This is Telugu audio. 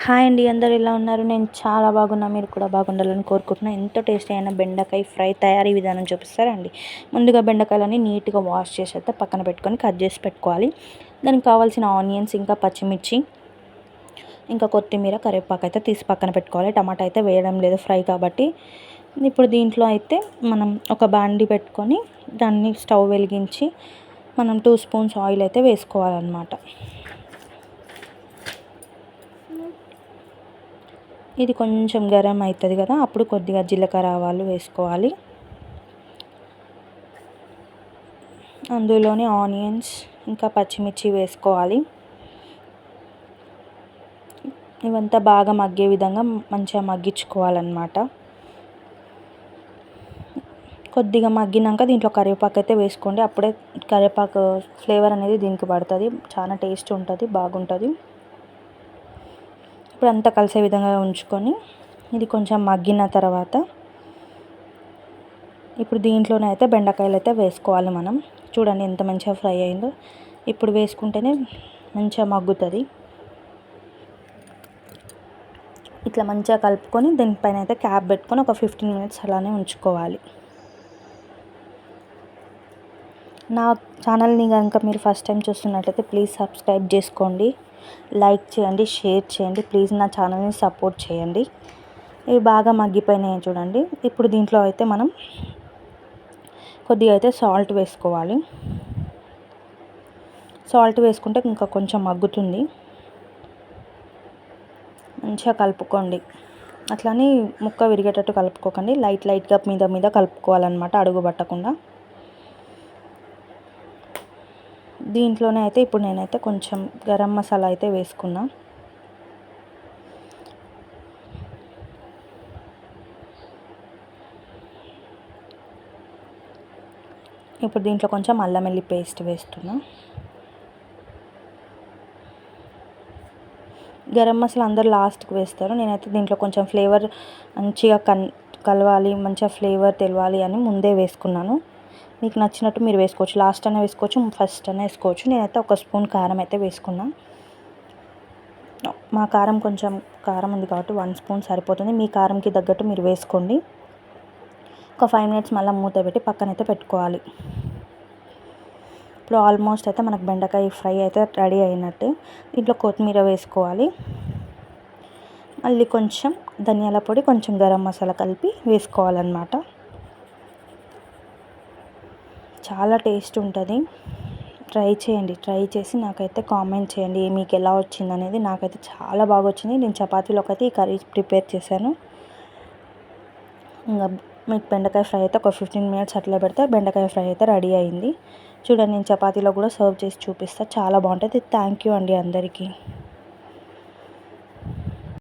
హాయ్ అండి, అందరూ ఎలా ఉన్నారు? నేను చాలా బాగున్నా. మీరు కూడా బాగుండాలని కోరుకుంటున్నా. ఎంతో టేస్టీ అయిన బెండకాయ ఫ్రై తయారీ విధానం చూపిస్తారండి. ముందుగా బెండకాయలని నీట్గా వాష్ చేసి అయితే పక్కన పెట్టుకొని కట్ చేసి పెట్టుకోవాలి. దానికి కావాల్సిన ఆనియన్స్, ఇంకా పచ్చిమిర్చి, ఇంకా కొత్తిమీర, కరివేపాకు అయితే తీసి పక్కన పెట్టుకోవాలి. టమాటా అయితే వేయడం లేదు ఫ్రై కాబట్టి. ఇప్పుడు దీంట్లో అయితే మనం ఒక బాండి పెట్టుకొని దాన్ని స్టవ్ వెలిగించి మనం 2 స్పూన్స్ ఆయిల్ అయితే వేసుకోవాలన్నమాట. ఇది కొంచెం గరం అవుతుంది కదా, అప్పుడు కొద్దిగా జీలకర్ర ఆవాలు వేసుకోవాలి. అందులోనే ఆనియన్స్ ఇంకా పచ్చిమిర్చి వేసుకోవాలి. ఇవంతా బాగా మగ్గే విధంగా మంచిగా మగ్గించుకోవాలన్నమాట. కొద్దిగా మగ్గినాక దీంట్లో కరివేపాకు అయితే వేసుకోండి. అప్పుడే కరివేపాకు ఫ్లేవర్ అనేది దీనికి పడుతుంది. చాలా టేస్ట్ ఉంటుంది, బాగుంటుంది. ఇప్పుడు అంతా కలిసే విధంగా ఉంచుకొని ఇది కొంచెం మగ్గిన తర్వాత ఇప్పుడు దీంట్లోనే అయితే బెండకాయలు అయితే వేసుకోవాలి. మనం చూడండి ఎంత మంచిగా ఫ్రై అయిందో. ఇప్పుడు వేసుకుంటేనే మంచిగా మగ్గుతుంది. ఇట్లా మంచిగా కలుపుకొని దీనిపైన అయితే క్యాప్ పెట్టుకొని ఒక 15 మినిట్స్ అలానే ఉంచుకోవాలి. నా ఛానల్ని కనుక మీరు ఫస్ట్ టైం చూస్తున్నట్లయితే ప్లీజ్ సబ్స్క్రైబ్ చేసుకోండి, లైక్ చేయండి, షేర్ చేయండి. ప్లీజ్ నా ఛానల్ని సపోర్ట్ చేయండి. ఇవి బాగా మగ్గిపోయినాయి చూడండి. ఇప్పుడు దీంట్లో అయితే మనం కొద్దిగా అయితే సాల్ట్ వేసుకోవాలి. సాల్ట్ వేసుకుంటే ఇంకా కొంచెం మగ్గుతుంది. మంచిగా కలుపుకోండి. అట్లని ముక్క విరిగేటట్టు కలుపుకోకండి. లైట్గా మీద కలుపుకోవాలన్నమాట, అడుగు పట్టకుండా. దీంట్లోనే అయితే ఇప్పుడు నేనైతే కొంచెం గరం మసాలా అయితే వేసుకున్నా. ఇప్పుడు దీంట్లో కొంచెం అల్లం వెల్లి పేస్ట్ వేస్తున్నా. గరం మసాలా అందరు లాస్ట్కి వేస్తారు. నేనైతే దీంట్లో కొంచెం ఫ్లేవర్ మంచిగా కలవాలి, మంచిగా ఫ్లేవర్ తెలవాలి అని ముందే వేసుకున్నాను. మీకు నచ్చినట్టు మీరు వేసుకోవచ్చు. లాస్ట్ అయినా వేసుకోవచ్చు, ఫస్ట్ అయినా వేసుకోవచ్చు. నేనైతే 1 స్పూన్ కారం అయితే వేసుకున్నా. మా కారం కొంచెం కారం ఉంది కాబట్టి 1 స్పూన్ సరిపోతుంది. మీ కారంకి తగ్గట్టు మీరు వేసుకోండి. ఒక 5 మినిట్స్ మళ్ళీ మూత పెట్టి పక్కనైతే పెట్టుకోవాలి. ఇప్పుడు ఆల్మోస్ట్ అయితే మనకు బెండకాయ ఫ్రై అయితే రెడీ అయినట్టే. దీంట్లో కొత్తిమీర వేసుకోవాలి. మళ్ళీ కొంచెం ధనియాల పొడి, కొంచెం గరం మసాలా కలిపి వేసుకోవాలన్నమాట. చాలా టేస్ట్ ఉంటుంది. ట్రై చేయండి. ట్రై చేసి నాకైతే కామెంట్ చేయండి మీకు ఎలా వచ్చింది అనేది. నాకైతే చాలా బాగా వచ్చింది. నేను చపాతీలోకి అయితే ఈ కర్రీ ప్రిపేర్ చేశాను. ఇంకా మీకు బెండకాయ ఫ్రై అయితే ఒక 15 మినిట్స్ అట్లా పెడితే బెండకాయ ఫ్రై అయితే రెడీ అయింది. చూడండి, నేను చపాతీలో కూడా సర్వ్ చేసి చూపిస్తాను. చాలా బాగుంటుంది. థ్యాంక్ యూ అండి అందరికీ.